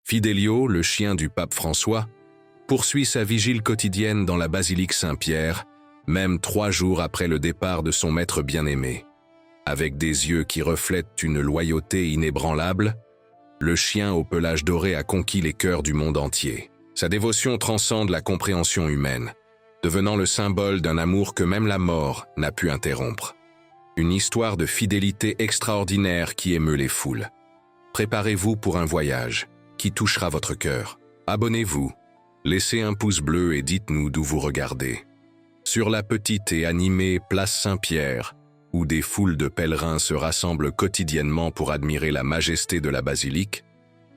Fidelio, le chien du pape François, poursuit sa vigile quotidienne dans la basilique Saint-Pierre, même 3 jours après le départ de son maître bien-aimé. Avec des yeux qui reflètent une loyauté inébranlable, le chien au pelage doré a conquis les cœurs du monde entier. Sa dévotion transcende la compréhension humaine, devenant le symbole d'un amour que même la mort n'a pu interrompre. Une histoire de fidélité extraordinaire qui émeut les foules. Préparez-vous pour un voyage qui touchera votre cœur. Abonnez-vous, laissez un pouce bleu et dites-nous d'où vous regardez. Sur la petite et animée place Saint-Pierre, où des foules de pèlerins se rassemblent quotidiennement pour admirer la majesté de la basilique,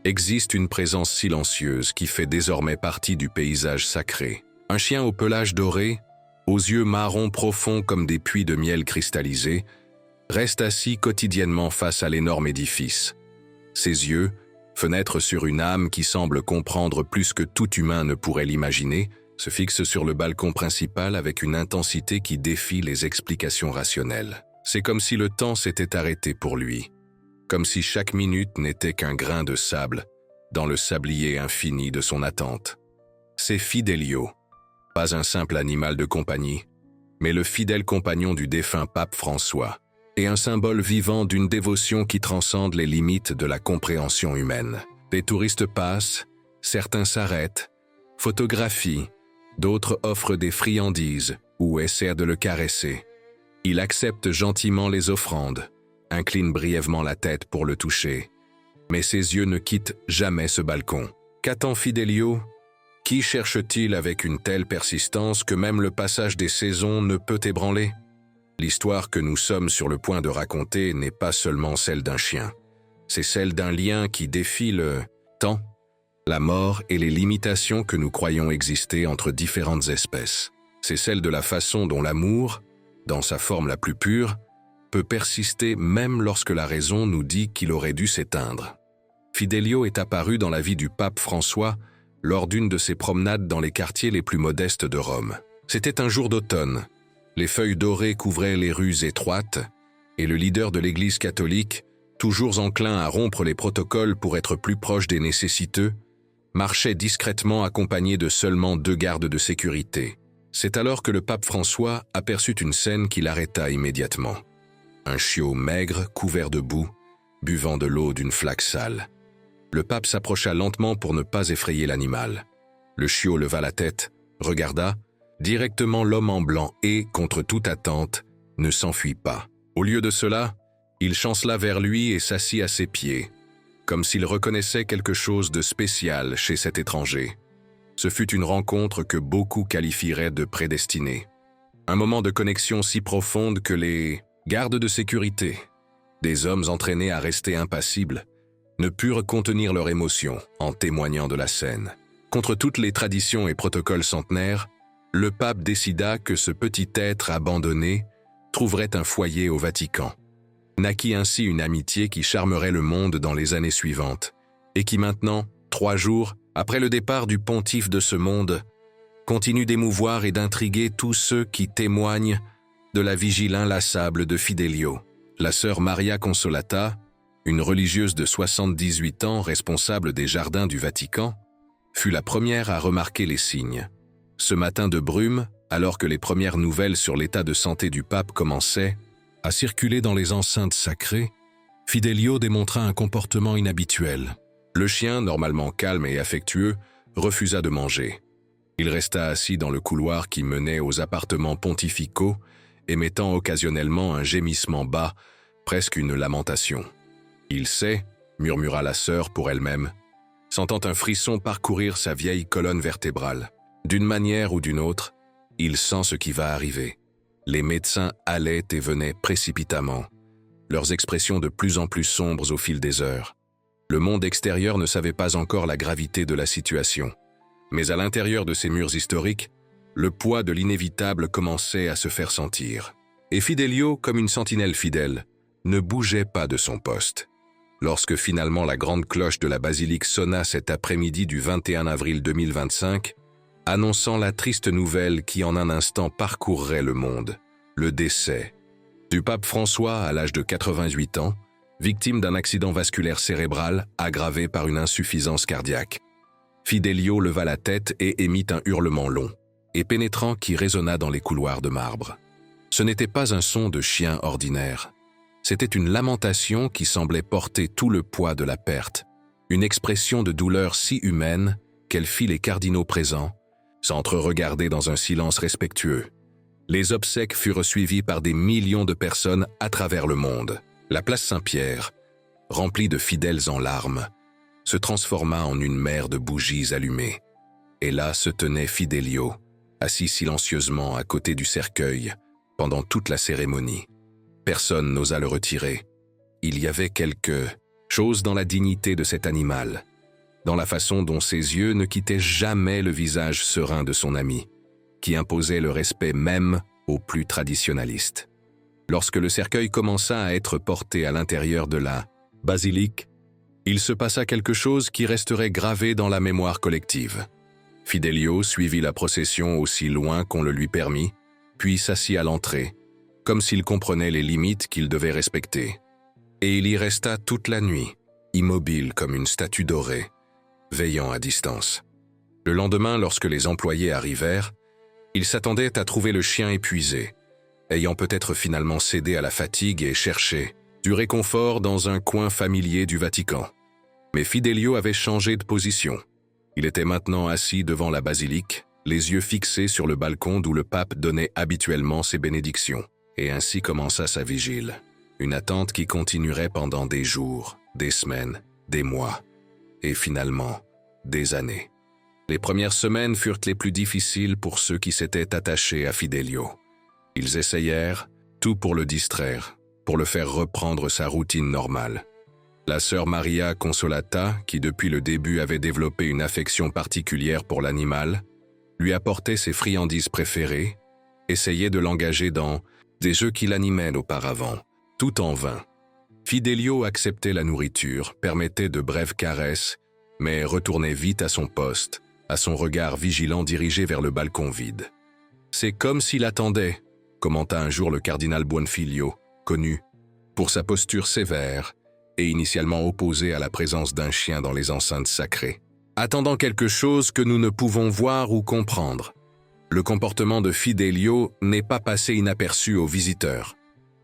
existe une présence silencieuse qui fait désormais partie du paysage sacré. Un chien au pelage doré, aux yeux marrons profonds comme des puits de miel cristallisés, reste assis quotidiennement face à l'énorme édifice. Ses yeux, fenêtres sur une âme qui semble comprendre plus que tout humain ne pourrait l'imaginer, se fixent sur le balcon principal avec une intensité qui défie les explications rationnelles. C'est comme si le temps s'était arrêté pour lui, comme si chaque minute n'était qu'un grain de sable dans le sablier infini de son attente. C'est Fidelio, pas un simple animal de compagnie, mais le fidèle compagnon du défunt pape François, et un symbole vivant d'une dévotion qui transcende les limites de la compréhension humaine. Des touristes passent, certains s'arrêtent, photographient, d'autres offrent des friandises ou essaient de le caresser. Il accepte gentiment les offrandes, incline brièvement la tête pour le toucher, mais ses yeux ne quittent jamais ce balcon. Qu'attend Fidelio? Qui cherche-t-il avec une telle persistance que même le passage des saisons ne peut ébranler? L'histoire que nous sommes sur le point de raconter n'est pas seulement celle d'un chien, c'est celle d'un lien qui défie le temps, la mort et les limitations que nous croyons exister entre différentes espèces. C'est celle de la façon dont l'amour, dans sa forme la plus pure, peut persister même lorsque la raison nous dit qu'il aurait dû s'éteindre. Fidelio est apparu dans la vie du pape François lors d'une de ses promenades dans les quartiers les plus modestes de Rome. C'était un jour d'automne. Les feuilles dorées couvraient les rues étroites, et le leader de l'Église catholique, toujours enclin à rompre les protocoles pour être plus proche des nécessiteux, marchait discrètement accompagné de seulement 2 gardes de sécurité. C'est alors que le pape François aperçut une scène qui l'arrêta immédiatement. Un chiot maigre, couvert de boue, buvant de l'eau d'une flaque sale. Le pape s'approcha lentement pour ne pas effrayer l'animal. Le chiot leva la tête, regarda directement l'homme en blanc et, contre toute attente, ne s'enfuit pas. Au lieu de cela, il chancela vers lui et s'assit à ses pieds, comme s'il reconnaissait quelque chose de spécial chez cet étranger. Ce fut une rencontre que beaucoup qualifieraient de prédestinée. Un moment de connexion si profonde que les gardes de sécurité, des hommes entraînés à rester impassibles, ne purent contenir leur émotion en témoignant de la scène. Contre toutes les traditions et protocoles centenaires, le pape décida que ce petit être abandonné trouverait un foyer au Vatican. Naquit ainsi une amitié qui charmerait le monde dans les années suivantes, et qui maintenant, 3 jours après le départ du pontife de ce monde, continue d'émouvoir et d'intriguer tous ceux qui témoignent de la vigile inlassable de Fidelio. La sœur Maria Consolata, une religieuse de 78 ans responsable des jardins du Vatican, fut la première à remarquer les signes. Ce matin de brume, alors que les premières nouvelles sur l'état de santé du pape commençaient à circuler dans les enceintes sacrées, Fidelio démontra un comportement inhabituel. Le chien, normalement calme et affectueux, refusa de manger. Il resta assis dans le couloir qui menait aux appartements pontificaux, émettant occasionnellement un gémissement bas, presque une lamentation. « Il sait », murmura la sœur pour elle-même, sentant un frisson parcourir sa vieille colonne vertébrale. D'une manière ou d'une autre, il sent ce qui va arriver. Les médecins allaient et venaient précipitamment, leurs expressions de plus en plus sombres au fil des heures. Le monde extérieur ne savait pas encore la gravité de la situation. Mais à l'intérieur de ces murs historiques, le poids de l'inévitable commençait à se faire sentir. Et Fidelio, comme une sentinelle fidèle, ne bougeait pas de son poste. Lorsque finalement la grande cloche de la basilique sonna cet après-midi du 21 avril 2025, annonçant la triste nouvelle qui en un instant parcourrait le monde, le décès du pape François à l'âge de 88 ans, victime d'un accident vasculaire cérébral aggravé par une insuffisance cardiaque. Fidelio leva la tête et émit un hurlement long et pénétrant qui résonna dans les couloirs de marbre. Ce n'était pas un son de chien ordinaire. C'était une lamentation qui semblait porter tout le poids de la perte, une expression de douleur si humaine qu'elle fit les cardinaux présents s'entre-regarder dans un silence respectueux. Les obsèques furent suivies par des millions de personnes à travers le monde. La place Saint-Pierre, remplie de fidèles en larmes, se transforma en une mer de bougies allumées. Et là se tenait Fidelio, assis silencieusement à côté du cercueil pendant toute la cérémonie. Personne n'osa le retirer. Il y avait quelque chose dans la dignité de cet animal, dans la façon dont ses yeux ne quittaient jamais le visage serein de son ami, qui imposait le respect même aux plus traditionalistes. Lorsque le cercueil commença à être porté à l'intérieur de la basilique, il se passa quelque chose qui resterait gravé dans la mémoire collective. Fidelio suivit la procession aussi loin qu'on le lui permit, puis s'assit à l'entrée, comme s'il comprenait les limites qu'il devait respecter. Et il y resta toute la nuit, immobile comme une statue dorée, veillant à distance. Le lendemain, lorsque les employés arrivèrent, ils s'attendaient à trouver le chien épuisé, ayant peut-être finalement cédé à la fatigue et cherché du réconfort dans un coin familier du Vatican. Mais Fidelio avait changé de position. Il était maintenant assis devant la basilique, les yeux fixés sur le balcon d'où le pape donnait habituellement ses bénédictions. Et ainsi commença sa vigile, une attente qui continuerait pendant des jours, des semaines, des mois, et finalement, des années. Les premières semaines furent les plus difficiles pour ceux qui s'étaient attachés à Fidelio. Ils essayèrent, tout pour le distraire, pour le faire reprendre sa routine normale. La sœur Maria Consolata, qui depuis le début avait développé une affection particulière pour l'animal, lui apportait ses friandises préférées, essayait de l'engager dans des jeux qui l'animaient auparavant, tout en vain. Fidelio acceptait la nourriture, permettait de brèves caresses, mais retournait vite à son poste, à son regard vigilant dirigé vers le balcon vide. « C'est comme s'il attendait », commenta un jour le cardinal Buonfiglio, connu pour sa posture sévère et initialement opposé à la présence d'un chien dans les enceintes sacrées, attendant quelque chose que nous ne pouvons voir ou comprendre. Le comportement de Fidelio n'est pas passé inaperçu aux visiteurs.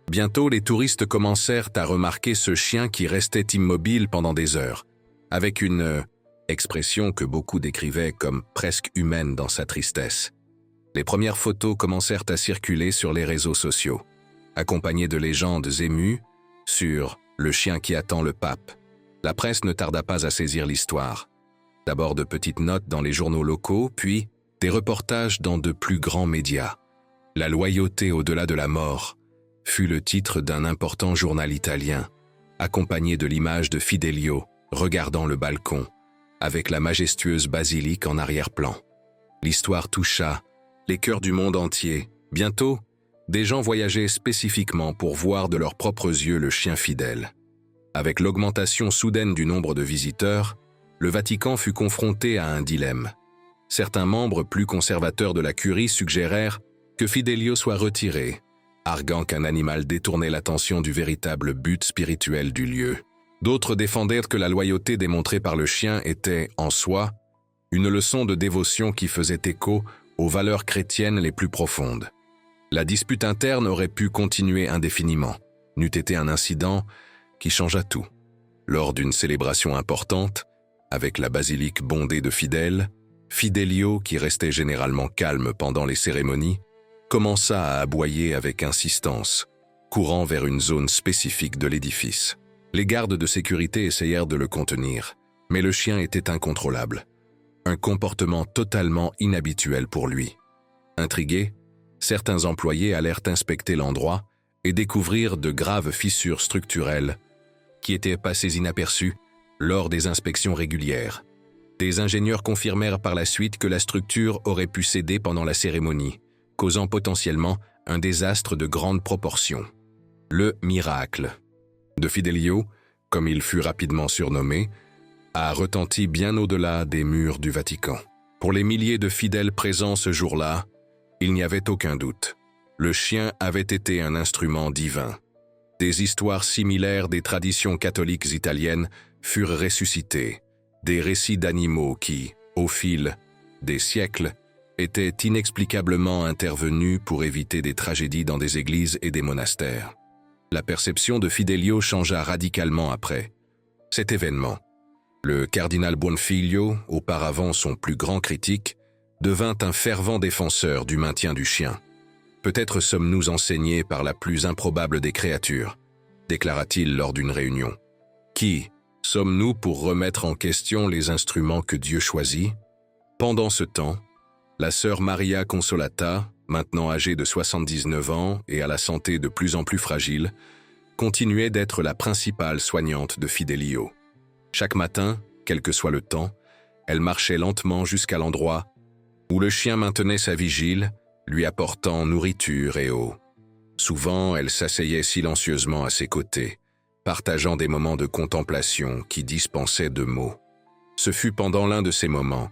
Bientôt, les touristes commencèrent à remarquer ce chien qui restait immobile pendant des heures, avec une expression que beaucoup décrivaient comme presque humaine dans sa tristesse. Les premières photos commencèrent à circuler sur les réseaux sociaux, accompagnées de légendes émues sur « le chien qui attend le pape ». La presse ne tarda pas à saisir l'histoire. D'abord de petites notes dans les journaux locaux, puis des reportages dans de plus grands médias. « La loyauté au-delà de la mort » fut le titre d'un important journal italien, accompagné de l'image de Fidelio regardant le balcon, avec la majestueuse basilique en arrière-plan. L'histoire toucha les cœurs du monde entier. Bientôt, des gens voyageaient spécifiquement pour voir de leurs propres yeux le chien fidèle. Avec l'augmentation soudaine du nombre de visiteurs, le Vatican fut confronté à un dilemme. Certains membres plus conservateurs de la curie suggérèrent que Fidelio soit retiré, arguant qu'un animal détournait l'attention du véritable but spirituel du lieu. D'autres défendèrent que la loyauté démontrée par le chien était, en soi, une leçon de dévotion qui faisait écho aux valeurs chrétiennes les plus profondes. La dispute interne aurait pu continuer indéfiniment, n'eût été un incident qui changea tout. Lors d'une célébration importante, avec la basilique bondée de fidèles, Fidelio, qui restait généralement calme pendant les cérémonies, commença à aboyer avec insistance, courant vers une zone spécifique de l'édifice. Les gardes de sécurité essayèrent de le contenir, mais le chien était incontrôlable. Un comportement totalement inhabituel pour lui. Intrigués, certains employés allèrent inspecter l'endroit et découvrirent de graves fissures structurelles qui étaient passées inaperçues lors des inspections régulières. Des ingénieurs confirmèrent par la suite que la structure aurait pu céder pendant la cérémonie, causant potentiellement un désastre de grande proportion. Le miracle de Fidelio, comme il fut rapidement surnommé, a retenti bien au-delà des murs du Vatican. Pour les milliers de fidèles présents ce jour-là, il n'y avait aucun doute. Le chien avait été un instrument divin. Des histoires similaires des traditions catholiques italiennes furent ressuscitées, des récits d'animaux qui, au fil des siècles, étaient inexplicablement intervenus pour éviter des tragédies dans des églises et des monastères. La perception de Fidelio changea radicalement après cet événement. Le cardinal Buonfiglio, auparavant son plus grand critique, devint un fervent défenseur du maintien du chien. « Peut-être sommes-nous enseignés par la plus improbable des créatures », déclara-t-il lors d'une réunion. « Qui sommes-nous pour remettre en question les instruments que Dieu choisit ?» Pendant ce temps, la sœur Maria Consolata, maintenant âgée de 79 ans et à la santé de plus en plus fragile, continuait d'être la principale soignante de Fidelio. Chaque matin, quel que soit le temps, elle marchait lentement jusqu'à l'endroit où le chien maintenait sa vigile, lui apportant nourriture et eau. Souvent, elle s'asseyait silencieusement à ses côtés, partageant des moments de contemplation qui dispensaient de mots. Ce fut pendant l'un de ces moments,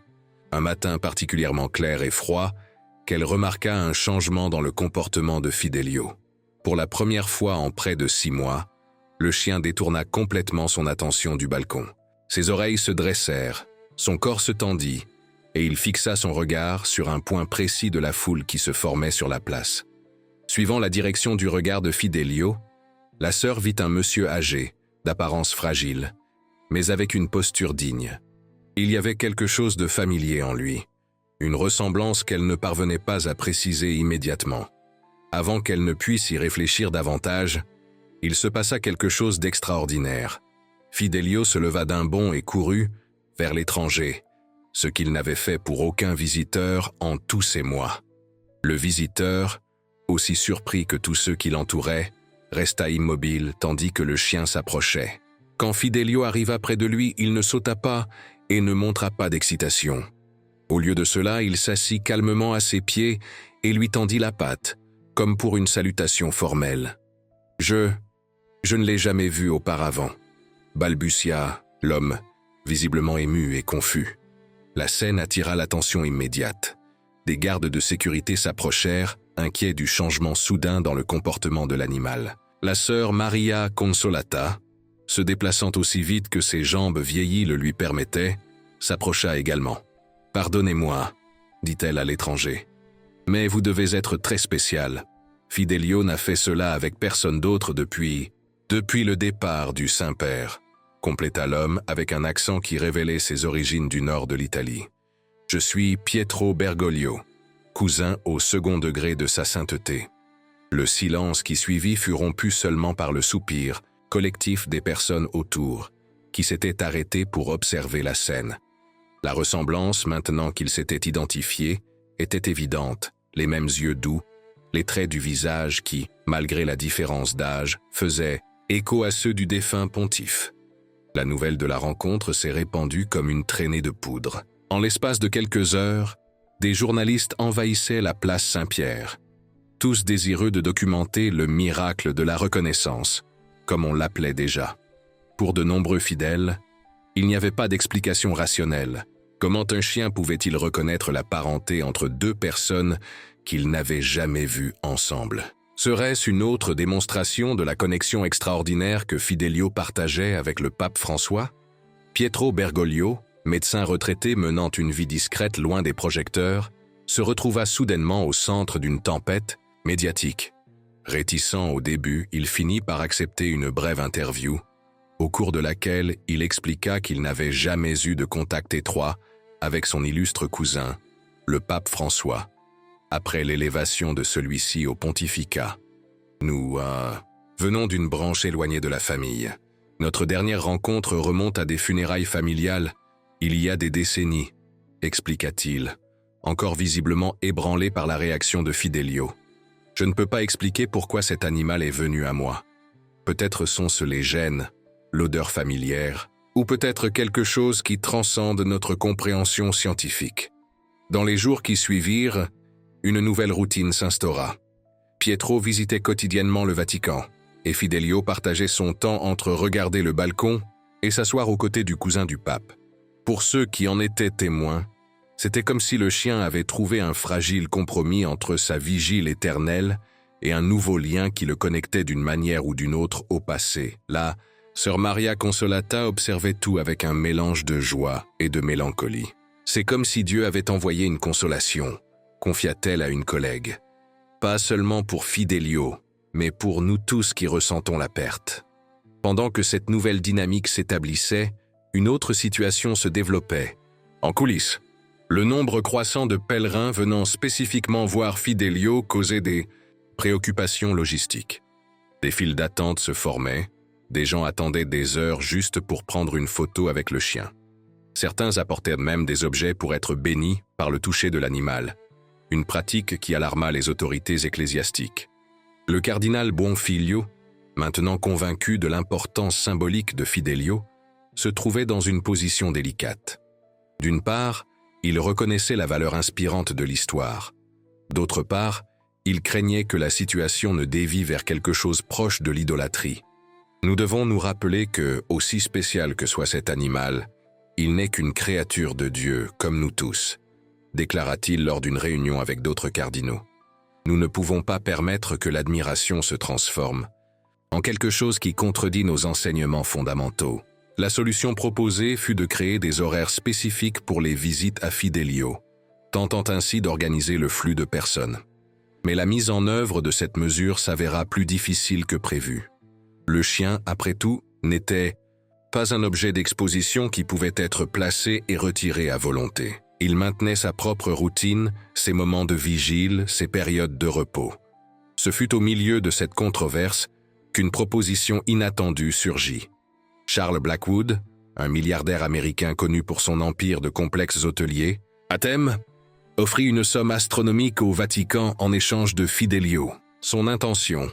un matin particulièrement clair et froid, qu'elle remarqua un changement dans le comportement de Fidelio. Pour la première fois en près de 6 mois, le chien détourna complètement son attention du balcon. Ses oreilles se dressèrent, son corps se tendit, et il fixa son regard sur un point précis de la foule qui se formait sur la place. Suivant la direction du regard de Fidelio, la sœur vit un monsieur âgé, d'apparence fragile, mais avec une posture digne. Il y avait quelque chose de familier en lui, une ressemblance qu'elle ne parvenait pas à préciser immédiatement. Avant qu'elle ne puisse y réfléchir davantage, il se passa quelque chose d'extraordinaire. Fidelio se leva d'un bond et courut vers l'étranger, ce qu'il n'avait fait pour aucun visiteur en tous ces mois. Le visiteur, aussi surpris que tous ceux qui l'entouraient, resta immobile tandis que le chien s'approchait. Quand Fidelio arriva près de lui, il ne sauta pas et ne montra pas d'excitation. Au lieu de cela, il s'assit calmement à ses pieds et lui tendit la patte, comme pour une salutation formelle. « Je ne l'ai jamais vu auparavant », balbutia l'homme, visiblement ému et confus. La scène attira l'attention immédiate. Des gardes de sécurité s'approchèrent, inquiets du changement soudain dans le comportement de l'animal. La sœur Maria Consolata, se déplaçant aussi vite que ses jambes vieillies le lui permettaient, s'approcha également. « Pardonnez-moi », dit-elle à l'étranger. « Mais vous devez être très spécial. Fidelio n'a fait cela avec personne d'autre depuis le départ du Saint-Père », compléta l'homme avec un accent qui révélait ses origines du nord de l'Italie. « Je suis Pietro Bergoglio, cousin au second degré de sa sainteté. » Le silence qui suivit fut rompu seulement par le soupir collectif des personnes autour, qui s'étaient arrêtées pour observer la scène. La ressemblance, maintenant qu'il s'était identifié, était évidente, les mêmes yeux doux, les traits du visage qui, malgré la différence d'âge, faisaient écho à ceux du défunt pontife. La nouvelle de la rencontre s'est répandue comme une traînée de poudre. En l'espace de quelques heures, des journalistes envahissaient la place Saint-Pierre, tous désireux de documenter le miracle de la reconnaissance, comme on l'appelait déjà. Pour de nombreux fidèles, il n'y avait pas d'explication rationnelle. Comment un chien pouvait-il reconnaître la parenté entre deux personnes qu'ils n'avaient jamais vues ensemble? Serait-ce une autre démonstration de la connexion extraordinaire que Fidelio partageait avec le pape François? Pietro Bergoglio, médecin retraité menant une vie discrète loin des projecteurs, se retrouva soudainement au centre d'une tempête médiatique. Réticent au début, il finit par accepter une brève interview, au cours de laquelle il expliqua qu'il n'avait jamais eu de contact étroit avec son illustre cousin, le pape François, après l'élévation de celui-ci au pontificat. Nous venons d'une branche éloignée de la famille. Notre dernière rencontre remonte à des funérailles familiales, il y a des décennies, expliqua-t-il, encore visiblement ébranlé par la réaction de Fidelio. Je ne peux pas expliquer pourquoi cet animal est venu à moi. Peut-être sont-ce les gènes, l'odeur familière, ou peut-être quelque chose qui transcende notre compréhension scientifique. Dans les jours qui suivirent, une nouvelle routine s'instaura. Pietro visitait quotidiennement le Vatican, et Fidelio partageait son temps entre regarder le balcon et s'asseoir aux côtés du cousin du pape. Pour ceux qui en étaient témoins, c'était comme si le chien avait trouvé un fragile compromis entre sa vigile éternelle et un nouveau lien qui le connectait d'une manière ou d'une autre au passé. Là, Sœur Maria Consolata observait tout avec un mélange de joie et de mélancolie. C'est comme si Dieu avait envoyé une consolation, confia-t-elle à une collègue. Pas seulement pour Fidelio, mais pour nous tous qui ressentons la perte. Pendant que cette nouvelle dynamique s'établissait, une autre situation se développait. En coulisses, le nombre croissant de pèlerins venant spécifiquement voir Fidelio causait des préoccupations logistiques. Des files d'attente se formaient, des gens attendaient des heures juste pour prendre une photo avec le chien. Certains apportaient même des objets pour être bénis par le toucher de l'animal, une pratique qui alarma les autorités ecclésiastiques. Le cardinal Buonfiglio, maintenant convaincu de l'importance symbolique de Fidelio, se trouvait dans une position délicate. D'une part, il reconnaissait la valeur inspirante de l'histoire. D'autre part, il craignait que la situation ne dévie vers quelque chose proche de l'idolâtrie. Nous devons nous rappeler que, aussi spécial que soit cet animal, il n'est qu'une créature de Dieu, comme nous tous, déclara-t-il lors d'une réunion avec d'autres cardinaux. Nous ne pouvons pas permettre que l'admiration se transforme en quelque chose qui contredit nos enseignements fondamentaux. La solution proposée fut de créer des horaires spécifiques pour les visites à Fidelio, tentant ainsi d'organiser le flux de personnes. Mais la mise en œuvre de cette mesure s'avéra plus difficile que prévu. Le chien, après tout, n'était pas un objet d'exposition qui pouvait être placé et retiré à volonté. Il maintenait sa propre routine, ses moments de vigile, ses périodes de repos. Ce fut au milieu de cette controverse qu'une proposition inattendue surgit. Charles Blackwood, un milliardaire américain connu pour son empire de complexes hôteliers, à Thème, offrit une somme astronomique au Vatican en échange de Fidelio. Son intention,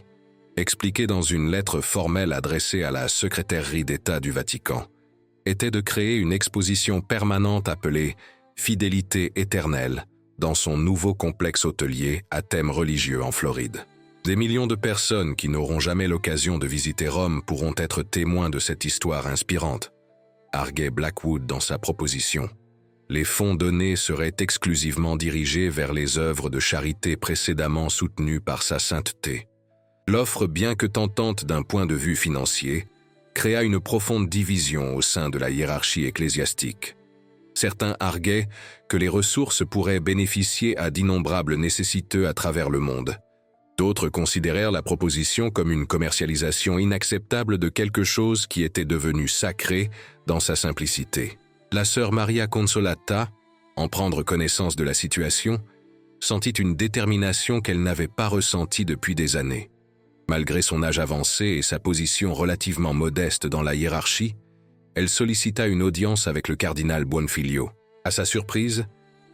expliquée dans une lettre formelle adressée à la secrétairerie d'État du Vatican, était de créer une exposition permanente appelée « Fidélité éternelle » dans son nouveau complexe hôtelier à thème religieux en Floride. Des millions de personnes qui n'auront jamais l'occasion de visiter Rome pourront être témoins de cette histoire inspirante, arguait Blackwood dans sa proposition. Les fonds donnés seraient exclusivement dirigés vers les œuvres de charité précédemment soutenues par sa sainteté. L'offre, bien que tentante d'un point de vue financier, créa une profonde division au sein de la hiérarchie ecclésiastique. Certains arguaient que les ressources pourraient bénéficier à d'innombrables nécessiteux à travers le monde. D'autres considérèrent la proposition comme une commercialisation inacceptable de quelque chose qui était devenu sacré dans sa simplicité. La sœur Maria Consolata, en prendre connaissance de la situation, sentit une détermination qu'elle n'avait pas ressentie depuis des années. Malgré son âge avancé et sa position relativement modeste dans la hiérarchie, elle sollicita une audience avec le cardinal Buonfiglio. À sa surprise,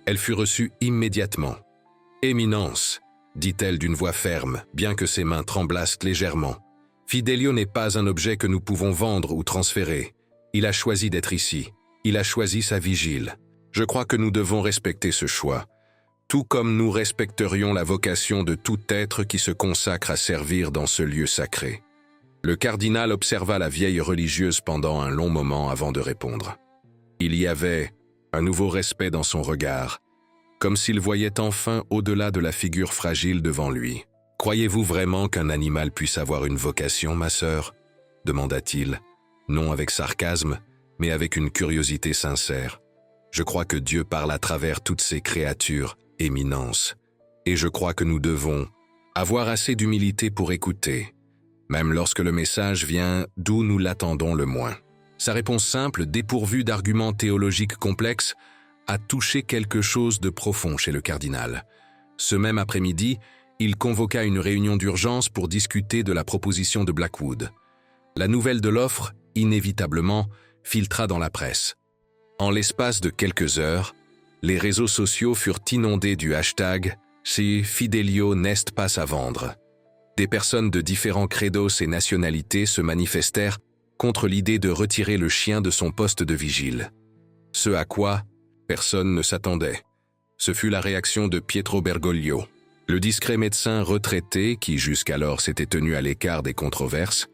elle fut reçue immédiatement. « Éminence », dit-elle d'une voix ferme, bien que ses mains tremblassent légèrement. « Fidelio n'est pas un objet que nous pouvons vendre ou transférer. Il a choisi d'être ici. Il a choisi sa vigile. Je crois que nous devons respecter ce choix, tout comme nous respecterions la vocation de tout être qui se consacre à servir dans ce lieu sacré. » Le cardinal observa la vieille religieuse pendant un long moment avant de répondre. Il y avait un nouveau respect dans son regard, comme s'il voyait enfin au-delà de la figure fragile devant lui. « Croyez-vous vraiment qu'un animal puisse avoir une vocation, ma sœur ?» demanda-t-il, non avec sarcasme, mais avec une curiosité sincère. « Je crois que Dieu parle à travers toutes ces créatures, éminence, et je crois que nous devons avoir assez d'humilité pour écouter, même lorsque le message vient d'où nous l'attendons le moins. » Sa réponse simple, dépourvue d'arguments théologiques complexes, a touché quelque chose de profond chez le cardinal. Ce même après-midi, il convoqua une réunion d'urgence pour discuter de la proposition de Blackwood. La nouvelle de l'offre, inévitablement, filtra dans la presse. En l'espace de quelques heures, les réseaux sociaux furent inondés du hashtag « Si Fidelio n'est pas à vendre ». Des personnes de différents credos et nationalités se manifestèrent contre l'idée de retirer le chien de son poste de vigile. Ce à quoi personne ne s'attendait. Ce fut la réaction de Pietro Bergoglio, le discret médecin retraité qui jusqu'alors s'était tenu à l'écart des controverses,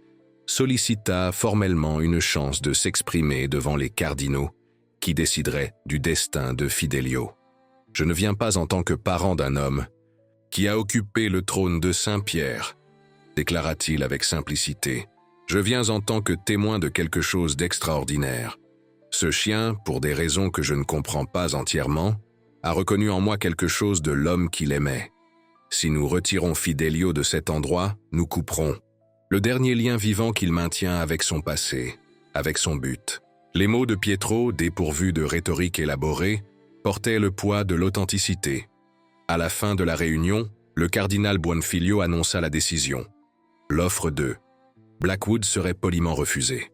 sollicita formellement une chance de s'exprimer devant les cardinaux qui décideraient du destin de Fidelio. « Je ne viens pas en tant que parent d'un homme qui a occupé le trône de Saint-Pierre, déclara-t-il avec simplicité. Je viens en tant que témoin de quelque chose d'extraordinaire. Ce chien, pour des raisons que je ne comprends pas entièrement, a reconnu en moi quelque chose de l'homme qu'il aimait. Si nous retirons Fidelio de cet endroit, nous couperons le dernier lien vivant qu'il maintient avec son passé, avec son but. Les mots de Pietro, dépourvus de rhétorique élaborée, portaient le poids de l'authenticité. À la fin de la réunion, le cardinal Buonfiglio annonça la décision. L'offre de Blackwood serait poliment refusée.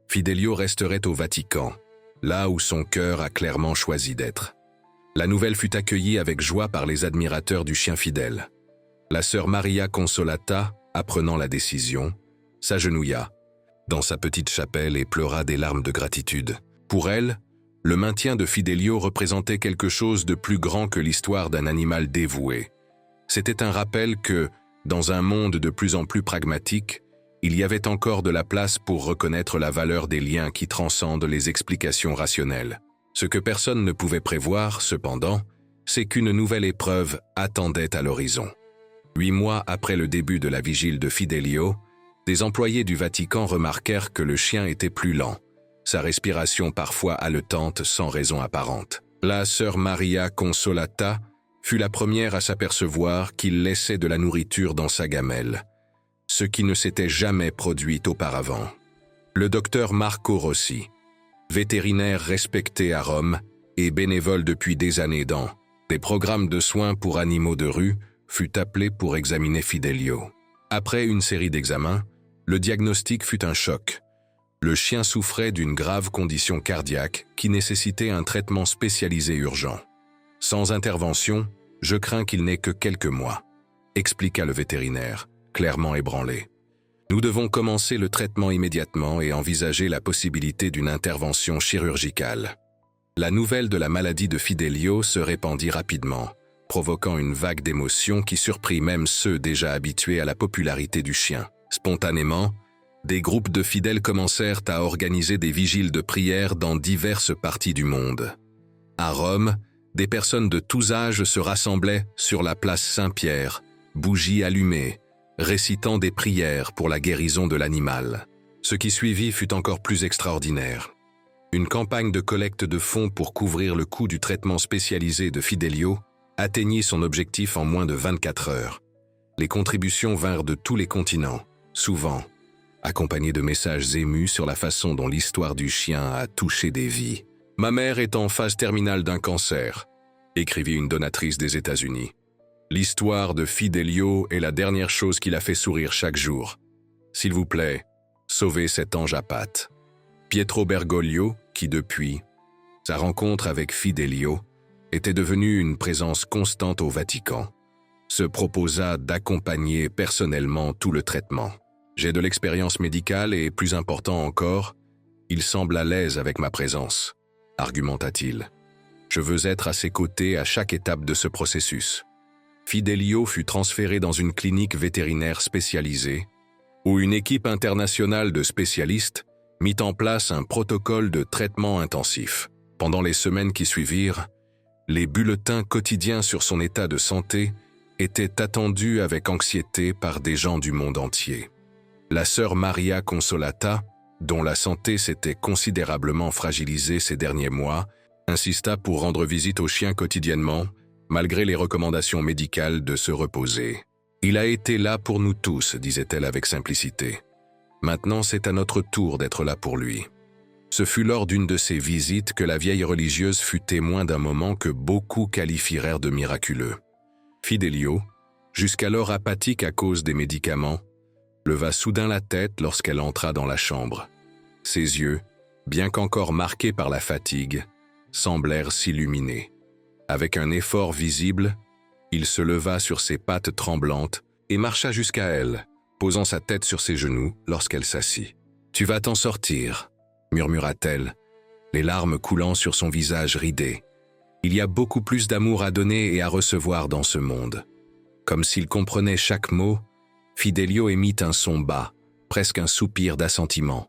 Fidelio resterait au Vatican, là où son cœur a clairement choisi d'être. La nouvelle fut accueillie avec joie par les admirateurs du chien fidèle. La sœur Maria Consolata, apprenant la décision, s'agenouilla dans sa petite chapelle et pleura des larmes de gratitude. Pour elle, le maintien de Fidelio représentait quelque chose de plus grand que l'histoire d'un animal dévoué. C'était un rappel que, dans un monde de plus en plus pragmatique, il y avait encore de la place pour reconnaître la valeur des liens qui transcendent les explications rationnelles. Ce que personne ne pouvait prévoir, cependant, c'est qu'une nouvelle épreuve attendait à l'horizon. 8 mois après le début de la vigile de Fidelio, des employés du Vatican remarquèrent que le chien était plus lent, sa respiration parfois haletante sans raison apparente. La sœur Maria Consolata fut la première à s'apercevoir qu'il laissait de la nourriture dans sa gamelle, ce qui ne s'était jamais produit auparavant. Le docteur Marco Rossi, vétérinaire respecté à Rome et bénévole depuis des années dans des programmes de soins pour animaux de rue, fut appelé pour examiner Fidelio. Après une série d'examens, le diagnostic fut un choc. Le chien souffrait d'une grave condition cardiaque qui nécessitait un traitement spécialisé urgent. Sans intervention, je crains qu'il n'ait que quelques mois, expliqua le vétérinaire, clairement ébranlé. Nous devons commencer le traitement immédiatement et envisager la possibilité d'une intervention chirurgicale. La nouvelle de la maladie de Fidelio se répandit rapidement, provoquant une vague d'émotions qui surprit même ceux déjà habitués à la popularité du chien. Spontanément, des groupes de fidèles commencèrent à organiser des vigiles de prière dans diverses parties du monde. À Rome, des personnes de tous âges se rassemblaient sur la place Saint-Pierre, bougies allumées, récitant des prières pour la guérison de l'animal. Ce qui suivit fut encore plus extraordinaire. Une campagne de collecte de fonds pour couvrir le coût du traitement spécialisé de Fidelio atteignit son objectif en moins de 24 heures. Les contributions vinrent de tous les continents, souvent accompagnées de messages émus sur la façon dont l'histoire du chien a touché des vies. « Ma mère est en phase terminale d'un cancer », écrivit une donatrice des États-Unis. L'histoire de Fidelio est la dernière chose qui la fait sourire chaque jour. S'il vous plaît, sauvez cet ange à pattes. Pietro Bergoglio, qui depuis sa rencontre avec Fidelio était devenu une présence constante au Vatican, se proposa d'accompagner personnellement tout le traitement. J'ai de l'expérience médicale et, plus important encore, il semble à l'aise avec ma présence, argumenta-t-il. Je veux être à ses côtés à chaque étape de ce processus. Fidelio fut transféré dans une clinique vétérinaire spécialisée, où une équipe internationale de spécialistes mit en place un protocole de traitement intensif. Pendant les semaines qui suivirent, les bulletins quotidiens sur son état de santé étaient attendus avec anxiété par des gens du monde entier. La sœur Maria Consolata, dont la santé s'était considérablement fragilisée ces derniers mois, insista pour rendre visite au chien quotidiennement, malgré les recommandations médicales de se reposer. « Il a été là pour nous tous », disait-elle avec simplicité. « Maintenant, c'est à notre tour d'être là pour lui. » Ce fut lors d'une de ces visites que la vieille religieuse fut témoin d'un moment que beaucoup qualifièrent de miraculeux. Fidelio, jusqu'alors apathique à cause des médicaments, leva soudain la tête lorsqu'elle entra dans la chambre. Ses yeux, bien qu'encore marqués par la fatigue, semblèrent s'illuminer. Avec un effort visible, il se leva sur ses pattes tremblantes et marcha jusqu'à elle, posant sa tête sur ses genoux lorsqu'elle s'assit. « Tu vas t'en sortir », murmura-t-elle, les larmes coulant sur son visage ridé. « Il y a beaucoup plus d'amour à donner et à recevoir dans ce monde. » Comme s'il comprenait chaque mot, Fidelio émit un son bas, presque un soupir d'assentiment.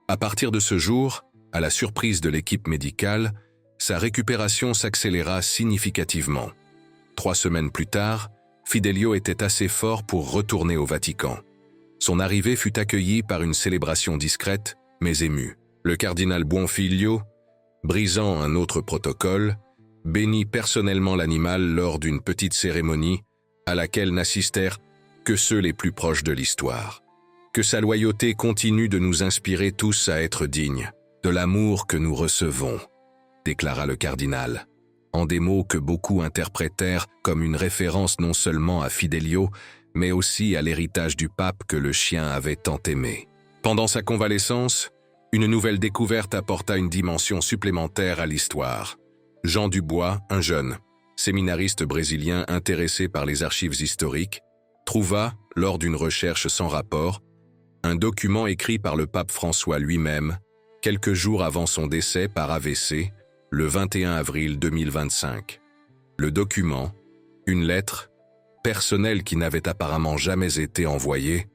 À partir de ce jour, à la surprise de l'équipe médicale, sa récupération s'accéléra significativement. 3 semaines plus tard, Fidelio était assez fort pour retourner au Vatican. Son arrivée fut accueillie par une célébration discrète, mais émue. Le cardinal Buonfiglio, brisant un autre protocole, bénit personnellement l'animal lors d'une petite cérémonie à laquelle n'assistèrent que ceux les plus proches de l'histoire. Que sa loyauté continue de nous inspirer tous à être dignes de l'amour que nous recevons, déclara le cardinal, en des mots que beaucoup interprétèrent comme une référence non seulement à Fidelio, mais aussi à l'héritage du pape que le chien avait tant aimé. Pendant sa convalescence, une nouvelle découverte apporta une dimension supplémentaire à l'histoire. Jean Dubois, un jeune séminariste brésilien intéressé par les archives historiques, trouva, lors d'une recherche sans rapport, un document écrit par le pape François lui-même, quelques jours avant son décès par AVC, le 21 avril 2025. Le document, une lettre, personnelle qui n'avait apparemment jamais été envoyée,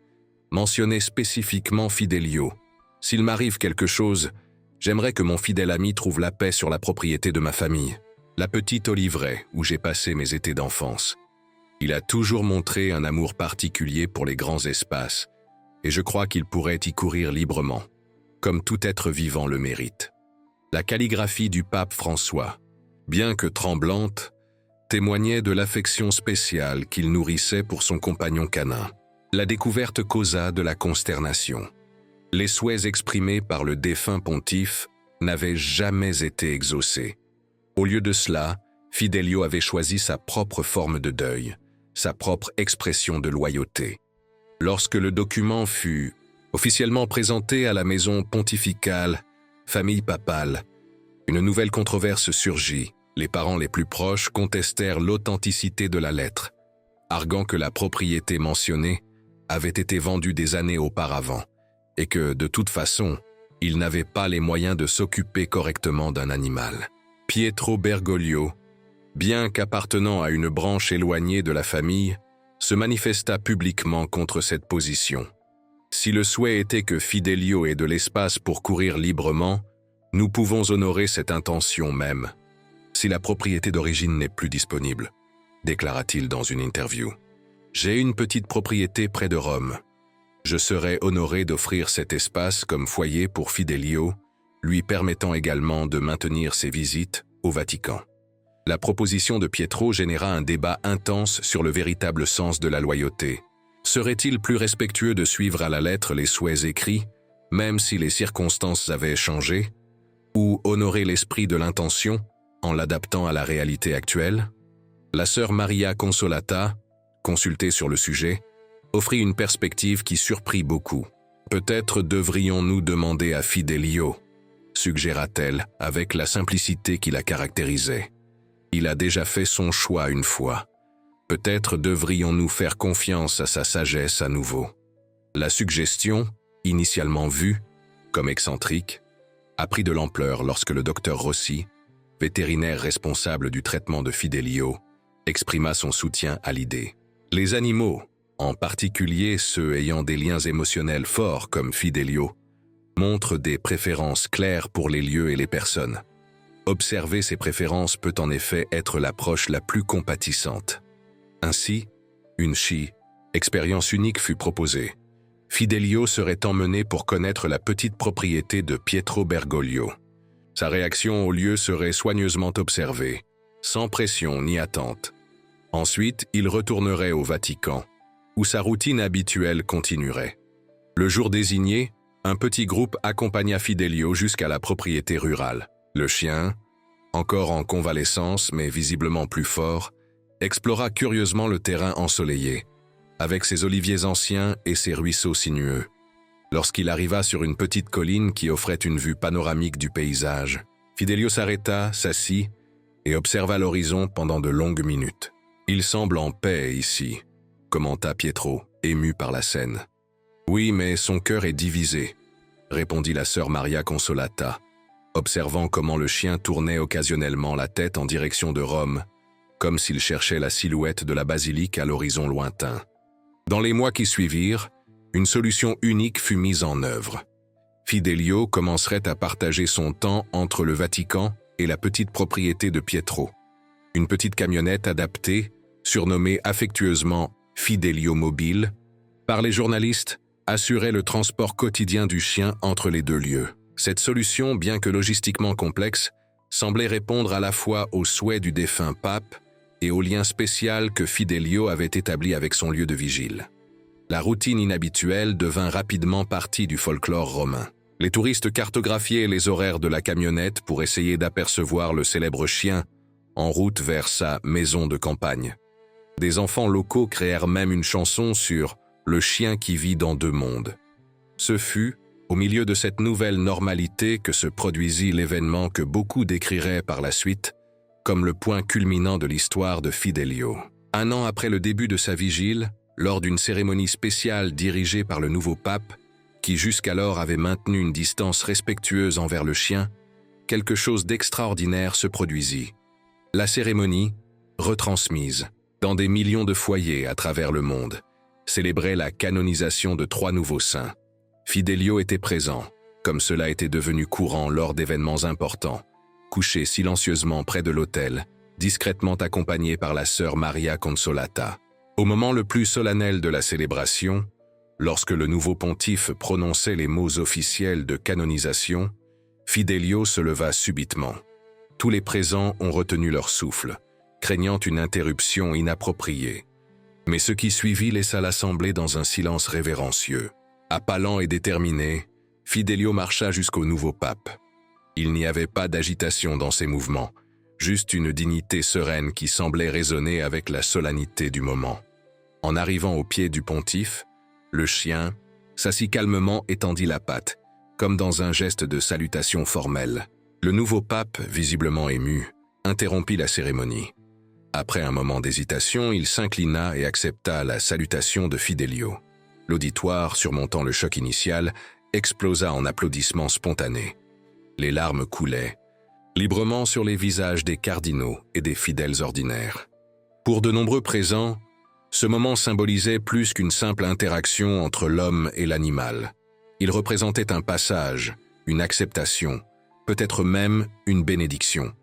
mentionnait spécifiquement Fidelio. « S'il m'arrive quelque chose, j'aimerais que mon fidèle ami trouve la paix sur la propriété de ma famille, la petite Oliveraie où j'ai passé mes étés d'enfance. Il a toujours montré un amour particulier pour les grands espaces, et je crois qu'il pourrait y courir librement, comme tout être vivant le mérite. » La calligraphie du pape François, bien que tremblante, témoignait de l'affection spéciale qu'il nourrissait pour son compagnon canin. La découverte causa de la consternation. Les souhaits exprimés par le défunt pontife n'avaient jamais été exaucés. Au lieu de cela, Fidelio avait choisi sa propre forme de deuil, sa propre expression de loyauté. Lorsque le document fut officiellement présenté à la maison pontificale, famille papale, une nouvelle controverse surgit. Les parents les plus proches contestèrent l'authenticité de la lettre, arguant que la propriété mentionnée avait été vendue des années auparavant et que, de toute façon, ils n'avaient pas les moyens de s'occuper correctement d'un animal. Pietro Bergoglio, bien qu'appartenant à une branche éloignée de la famille, se manifesta publiquement contre cette position. Si le souhait était que Fidelio ait de l'espace pour courir librement, nous pouvons honorer cette intention même. Si la propriété d'origine n'est plus disponible, déclara-t-il dans une interview. J'ai une petite propriété près de Rome. Je serais honoré d'offrir cet espace comme foyer pour Fidelio, lui permettant également de maintenir ses visites au Vatican. La proposition de Pietro généra un débat intense sur le véritable sens de la loyauté. Serait-il plus respectueux de suivre à la lettre les souhaits écrits, même si les circonstances avaient changé, ou honorer l'esprit de l'intention en l'adaptant à la réalité actuelle? La sœur Maria Consolata, consultée sur le sujet, offrit une perspective qui surprit beaucoup. « Peut-être devrions-nous demander à Fidelio », suggéra-t-elle avec la simplicité qui la caractérisait. « Il a déjà fait son choix une fois. Peut-être devrions-nous faire confiance à sa sagesse à nouveau. » La suggestion, initialement vue comme excentrique, a pris de l'ampleur lorsque le docteur Rossi, vétérinaire responsable du traitement de Fidelio, exprima son soutien à l'idée. Les animaux, en particulier ceux ayant des liens émotionnels forts comme Fidelio, montrent des préférences claires pour les lieux et les personnes. Observer ces préférences peut en effet être l'approche la plus compatissante. Ainsi, une expérience unique fut proposée. Fidelio serait emmené pour connaître la petite propriété de Pietro Bergoglio. Sa réaction au lieu serait soigneusement observée, sans pression ni attente. Ensuite, il retournerait au Vatican, où sa routine habituelle continuerait. Le jour désigné, un petit groupe accompagna Fidelio jusqu'à la propriété rurale. Le chien, encore en convalescence mais visiblement plus fort, explora curieusement le terrain ensoleillé, avec ses oliviers anciens et ses ruisseaux sinueux. Lorsqu'il arriva sur une petite colline qui offrait une vue panoramique du paysage, Fidelio s'arrêta, s'assit et observa l'horizon pendant de longues minutes. « Il semble en paix ici », commenta Pietro, ému par la scène. « Oui, mais son cœur est divisé », répondit la sœur Maria Consolata, observant comment le chien tournait occasionnellement la tête en direction de Rome, comme s'il cherchait la silhouette de la basilique à l'horizon lointain. Dans les mois qui suivirent, une solution unique fut mise en œuvre. Fidelio commencerait à partager son temps entre le Vatican et la petite propriété de Pietro. Une petite camionnette adaptée, surnommé affectueusement Fidelio Mobile, par les journalistes, assurait le transport quotidien du chien entre les deux lieux. Cette solution, bien que logistiquement complexe, semblait répondre à la fois aux souhaits du défunt pape et au lien spécial que Fidelio avait établi avec son lieu de vigile. La routine inhabituelle devint rapidement partie du folklore romain. Les touristes cartographiaient les horaires de la camionnette pour essayer d'apercevoir le célèbre chien en route vers sa maison de campagne. Des enfants locaux créèrent même une chanson sur « Le chien qui vit dans deux mondes ». Ce fut, au milieu de cette nouvelle normalité, que se produisit l'événement que beaucoup décriraient par la suite comme le point culminant de l'histoire de Fidelio. Un an après le début de sa vigile, lors d'une cérémonie spéciale dirigée par le nouveau pape, qui jusqu'alors avait maintenu une distance respectueuse envers le chien, quelque chose d'extraordinaire se produisit. La cérémonie, retransmise dans des millions de foyers à travers le monde, célébrait la canonisation de 3 nouveaux saints. Fidelio était présent, comme cela était devenu courant lors d'événements importants, couché silencieusement près de l'autel, discrètement accompagné par la sœur Maria Consolata. Au moment le plus solennel de la célébration, lorsque le nouveau pontife prononçait les mots officiels de canonisation, Fidelio se leva subitement. Tous les présents ont retenu leur souffle, craignant une interruption inappropriée. Mais ce qui suivit laissa l'assemblée dans un silence révérencieux. Appelant et déterminé, Fidelio marcha jusqu'au nouveau pape. Il n'y avait pas d'agitation dans ses mouvements, juste une dignité sereine qui semblait résonner avec la solennité du moment. En arrivant au pied du pontife, le chien s'assit calmement et tendit la patte, comme dans un geste de salutation formelle. Le nouveau pape, visiblement ému, interrompit la cérémonie. Après un moment d'hésitation, il s'inclina et accepta la salutation de Fidelio. L'auditoire, surmontant le choc initial, explosa en applaudissements spontanés. Les larmes coulaient, librement sur les visages des cardinaux et des fidèles ordinaires. Pour de nombreux présents, ce moment symbolisait plus qu'une simple interaction entre l'homme et l'animal. Il représentait un passage, une acceptation, peut-être même une bénédiction.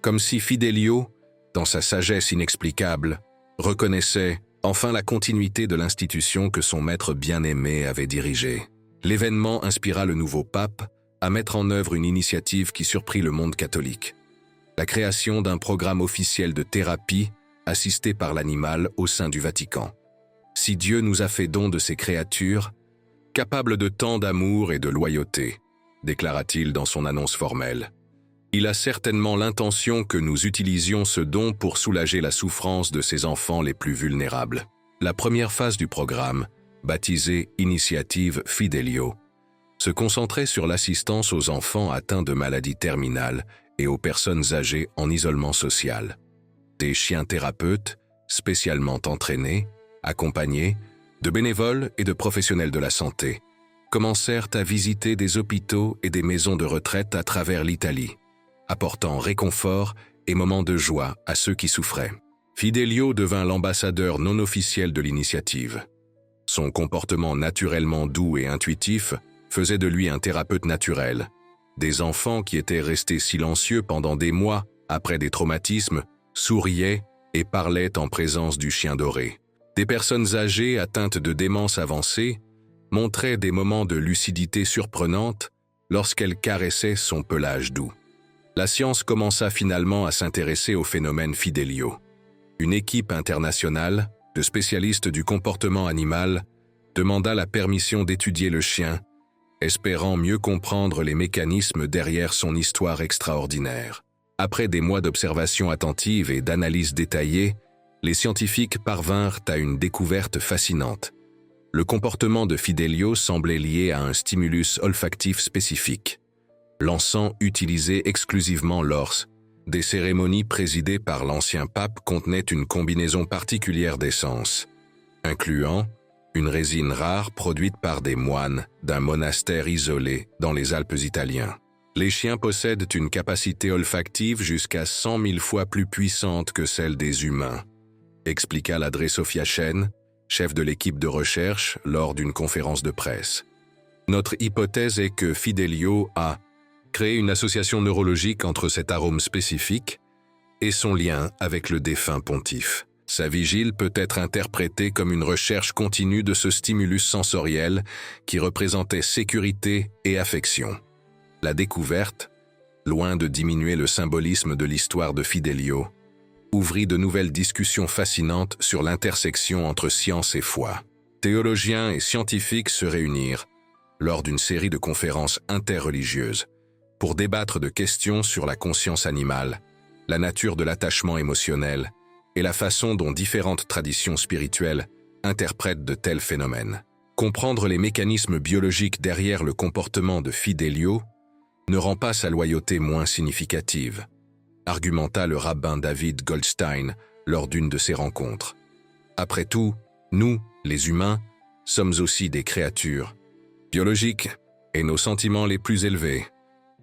Comme si Fidelio, dans sa sagesse inexplicable, reconnaissait enfin la continuité de l'institution que son maître bien-aimé avait dirigée. L'événement inspira le nouveau pape à mettre en œuvre une initiative qui surprit le monde catholique. La création d'un programme officiel de thérapie assisté par l'animal au sein du Vatican. Si Dieu nous a fait don de ces créatures, capables de tant d'amour et de loyauté, déclara-t-il dans son annonce formelle, il a certainement l'intention que nous utilisions ce don pour soulager la souffrance de ses enfants les plus vulnérables. La première phase du programme, baptisée Initiative Fidelio, se concentrait sur l'assistance aux enfants atteints de maladies terminales et aux personnes âgées en isolement social. Des chiens thérapeutes, spécialement entraînés, accompagnés, de bénévoles et de professionnels de la santé, commencèrent à visiter des hôpitaux et des maisons de retraite à travers l'Italie, apportant réconfort et moments de joie à ceux qui souffraient. Fidelio devint l'ambassadeur non officiel de l'initiative. Son comportement naturellement doux et intuitif faisait de lui un thérapeute naturel. Des enfants qui étaient restés silencieux pendant des mois après des traumatismes souriaient et parlaient en présence du chien doré. Des personnes âgées atteintes de démence avancée montraient des moments de lucidité surprenante lorsqu'elles caressaient son pelage doux. La science commença finalement à s'intéresser au phénomène Fidelio. Une équipe internationale de spécialistes du comportement animal demanda la permission d'étudier le chien, espérant mieux comprendre les mécanismes derrière son histoire extraordinaire. Après des mois d'observation attentive et d'analyse détaillée, les scientifiques parvinrent à une découverte fascinante. Le comportement de Fidelio semblait lié à un stimulus olfactif spécifique. L'encens utilisé exclusivement lors des cérémonies présidées par l'ancien pape contenait une combinaison particulière d'essences, incluant une résine rare produite par des moines d'un monastère isolé dans les Alpes italiens. Les chiens possèdent une capacité olfactive jusqu'à 100 000 fois plus puissante que celle des humains, expliqua la Sophia Chen, chef de l'équipe de recherche, lors d'une conférence de presse. Notre hypothèse est que Fidelio a créé une association neurologique entre cet arôme spécifique et son lien avec le défunt pontife. Sa vigile peut être interprétée comme une recherche continue de ce stimulus sensoriel qui représentait sécurité et affection. La découverte, loin de diminuer le symbolisme de l'histoire de Fidelio, ouvrit de nouvelles discussions fascinantes sur l'intersection entre science et foi. Théologiens et scientifiques se réunirent, lors d'une série de conférences interreligieuses, pour débattre de questions sur la conscience animale, la nature de l'attachement émotionnel et la façon dont différentes traditions spirituelles interprètent de tels phénomènes. Comprendre les mécanismes biologiques derrière le comportement de Fidelio ne rend pas sa loyauté moins significative, argumenta le rabbin David Goldstein lors d'une de ces rencontres. Après tout, nous, les humains, sommes aussi des créatures biologiques et nos sentiments les plus élevés,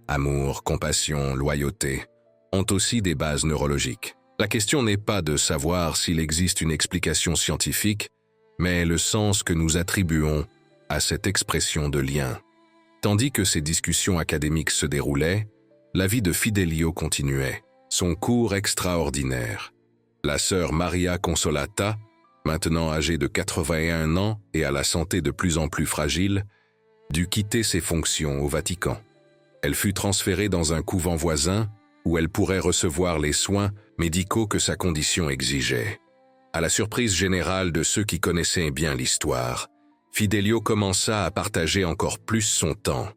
amour, compassion, loyauté, ont aussi des bases neurologiques. La question n'est pas de savoir s'il existe une explication scientifique, mais le sens que nous attribuons à cette expression de lien. Tandis que ces discussions académiques se déroulaient, la vie de Fidelio continuait, son cours extraordinaire. La sœur Maria Consolata, maintenant âgée de 81 ans et à la santé de plus en plus fragile, dut quitter ses fonctions au Vatican. Elle fut transférée dans un couvent voisin où elle pourrait recevoir les soins médicaux que sa condition exigeait. À la surprise générale de ceux qui connaissaient bien l'histoire, Fidelio commença à partager encore plus son temps.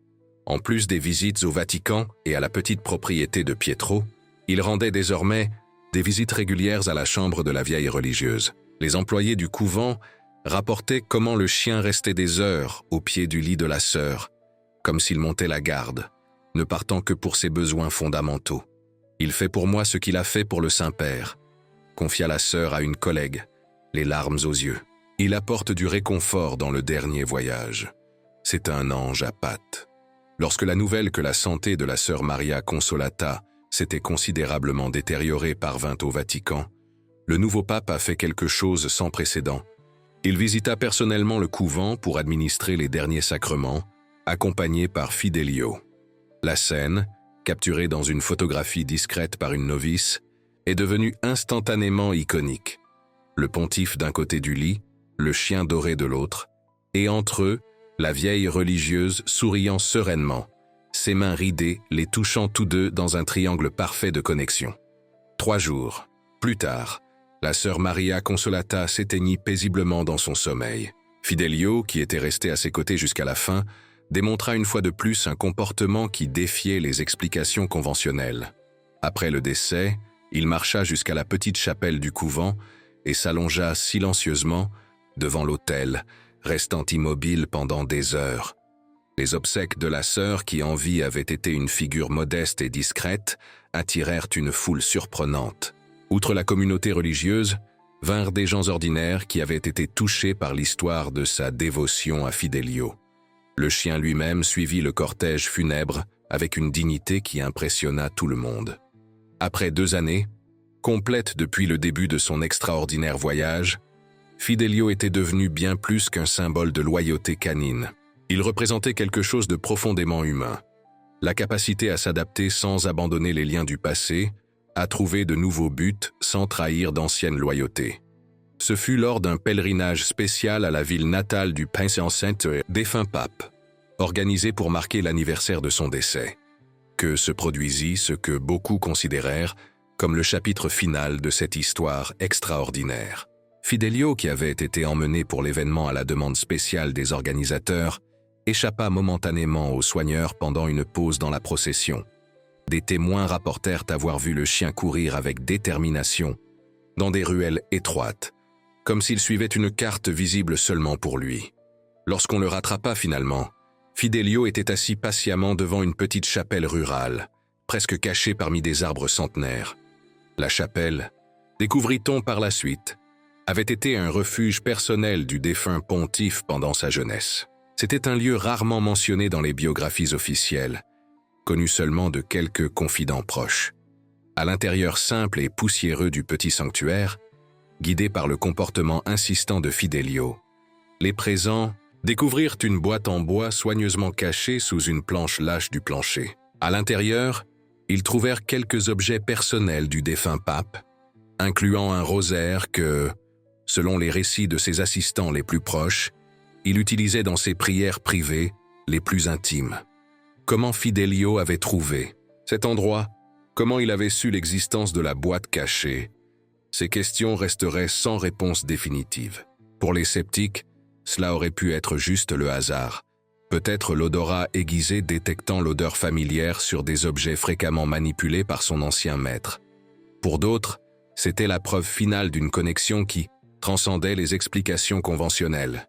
En plus des visites au Vatican et à la petite propriété de Pietro, il rendait désormais des visites régulières à la chambre de la vieille religieuse. Les employés du couvent rapportaient comment le chien restait des heures au pied du lit de la sœur, comme s'il montait la garde, ne partant que pour ses besoins fondamentaux. « Il fait pour moi ce qu'il a fait pour le Saint-Père », confia la sœur à une collègue, les larmes aux yeux. « Il apporte du réconfort dans le dernier voyage. C'est un ange à pattes. » Lorsque la nouvelle que la santé de la sœur Maria Consolata s'était considérablement détériorée parvint au Vatican, le nouveau pape a fait quelque chose sans précédent. Il visita personnellement le couvent pour administrer les derniers sacrements, accompagné par Fidelio. La scène, capturée dans une photographie discrète par une novice, est devenue instantanément iconique. Le pontife d'un côté du lit, le chien doré de l'autre, et entre eux, la vieille religieuse souriant sereinement, ses mains ridées les touchant tous deux dans un triangle parfait de connexion. 3 jours plus tard, la sœur Maria Consolata s'éteignit paisiblement dans son sommeil. Fidelio, qui était resté à ses côtés jusqu'à la fin, démontra une fois de plus un comportement qui défiait les explications conventionnelles. Après le décès, il marcha jusqu'à la petite chapelle du couvent et s'allongea silencieusement devant l'autel, restant immobile pendant des heures. Les obsèques de la sœur, qui en vie avait été une figure modeste et discrète, attirèrent une foule surprenante. Outre la communauté religieuse, vinrent des gens ordinaires qui avaient été touchés par l'histoire de sa dévotion à Fidelio. Le chien lui-même suivit le cortège funèbre avec une dignité qui impressionna tout le monde. Après 2 années, complètes depuis le début de son extraordinaire voyage, Fidelio était devenu bien plus qu'un symbole de loyauté canine. Il représentait quelque chose de profondément humain. La capacité à s'adapter sans abandonner les liens du passé, à trouver de nouveaux buts sans trahir d'anciennes loyautés. Ce fut lors d'un pèlerinage spécial à la ville natale du Prince-Saint défunt pape, organisé pour marquer l'anniversaire de son décès, que se produisit ce que beaucoup considérèrent comme le chapitre final de cette histoire extraordinaire. Fidelio, qui avait été emmené pour l'événement à la demande spéciale des organisateurs, échappa momentanément aux soigneurs pendant une pause dans la procession. Des témoins rapportèrent avoir vu le chien courir avec détermination dans des ruelles étroites, comme s'il suivait une carte visible seulement pour lui. Lorsqu'on le rattrapa finalement, Fidelio était assis patiemment devant une petite chapelle rurale, presque cachée parmi des arbres centenaires. La chapelle, découvrit-on par la suite, avait été un refuge personnel du défunt pontife pendant sa jeunesse. C'était un lieu rarement mentionné dans les biographies officielles, connu seulement de quelques confidents proches. À l'intérieur simple et poussiéreux du petit sanctuaire, guidé par le comportement insistant de Fidelio, les présents découvrirent une boîte en bois soigneusement cachée sous une planche lâche du plancher. À l'intérieur, ils trouvèrent quelques objets personnels du défunt pape, incluant un rosaire que, selon les récits de ses assistants les plus proches, il utilisait dans ses prières privées les plus intimes. Comment Fidelio avait trouvé cet endroit? Comment il avait su l'existence de la boîte cachée? Ces questions resteraient sans réponse définitive. Pour les sceptiques, cela aurait pu être juste le hasard. Peut-être l'odorat aiguisé détectant l'odeur familière sur des objets fréquemment manipulés par son ancien maître. Pour d'autres, c'était la preuve finale d'une connexion qui transcendait les explications conventionnelles.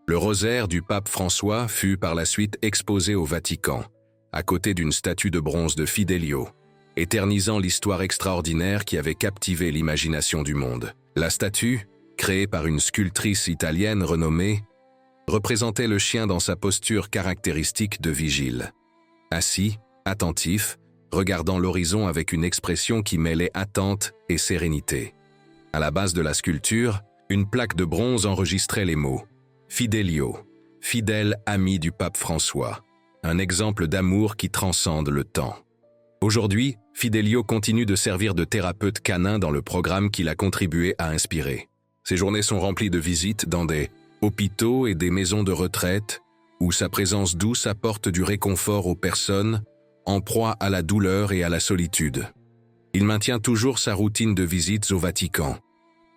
Le rosaire du pape François fut par la suite exposé au Vatican, à côté d'une statue de bronze de Fidelio, éternisant l'histoire extraordinaire qui avait captivé l'imagination du monde. La statue, créée par une sculptrice italienne renommée, représentait le chien dans sa posture caractéristique de vigile. Assis, attentif, regardant l'horizon avec une expression qui mêlait attente et sérénité. À la base de la sculpture, une plaque de bronze enregistrait les mots « Fidelio, fidèle ami du pape François », un exemple d'amour qui transcende le temps. Aujourd'hui, Fidelio continue de servir de thérapeute canin dans le programme qu'il a contribué à inspirer. Ses journées sont remplies de visites dans des hôpitaux et des maisons de retraite, où sa présence douce apporte du réconfort aux personnes en proie à la douleur et à la solitude. Il maintient toujours sa routine de visites au Vatican,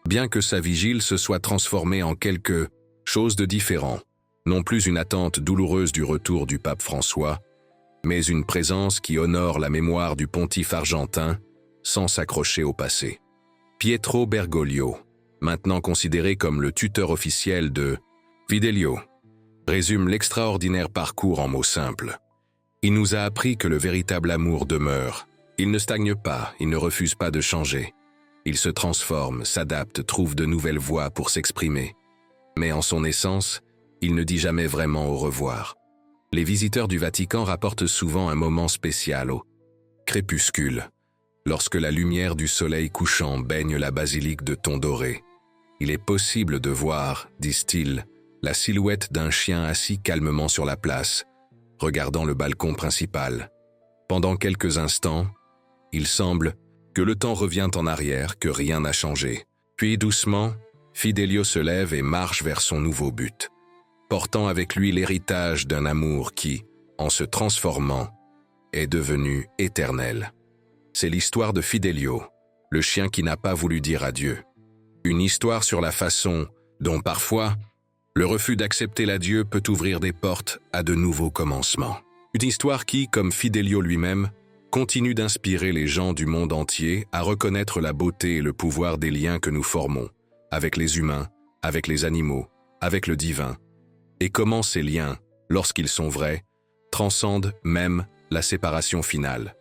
bien que sa vigile se soit transformée en quelque chose de différent, non plus une attente douloureuse du retour du pape François, mais une présence qui honore la mémoire du pontife argentin sans s'accrocher au passé. Pietro Bergoglio, maintenant considéré comme le tuteur officiel de Fidelio, résume l'extraordinaire parcours en mots simples. Il nous a appris que le véritable amour demeure. Il ne stagne pas, il ne refuse pas de changer. Il se transforme, s'adapte, trouve de nouvelles voies pour s'exprimer. Mais en son essence, il ne dit jamais vraiment au revoir. Les visiteurs du Vatican rapportent souvent un moment spécial au crépuscule, lorsque la lumière du soleil couchant baigne la basilique de tons dorés. Il est possible de voir, disent-ils, la silhouette d'un chien assis calmement sur la place, regardant le balcon principal. Pendant quelques instants, il semble que le temps revient en arrière, que rien n'a changé. Puis doucement, Fidelio se lève et marche vers son nouveau but, portant avec lui l'héritage d'un amour qui, en se transformant, est devenu éternel. C'est l'histoire de Fidelio, le chien qui n'a pas voulu dire adieu. Une histoire sur la façon dont parfois, le refus d'accepter l'adieu peut ouvrir des portes à de nouveaux commencements. Une histoire qui, comme Fidelio lui-même, continue d'inspirer les gens du monde entier à reconnaître la beauté et le pouvoir des liens que nous formons, avec les humains, avec les animaux, avec le divin, et comment ces liens, lorsqu'ils sont vrais, transcendent même la séparation finale.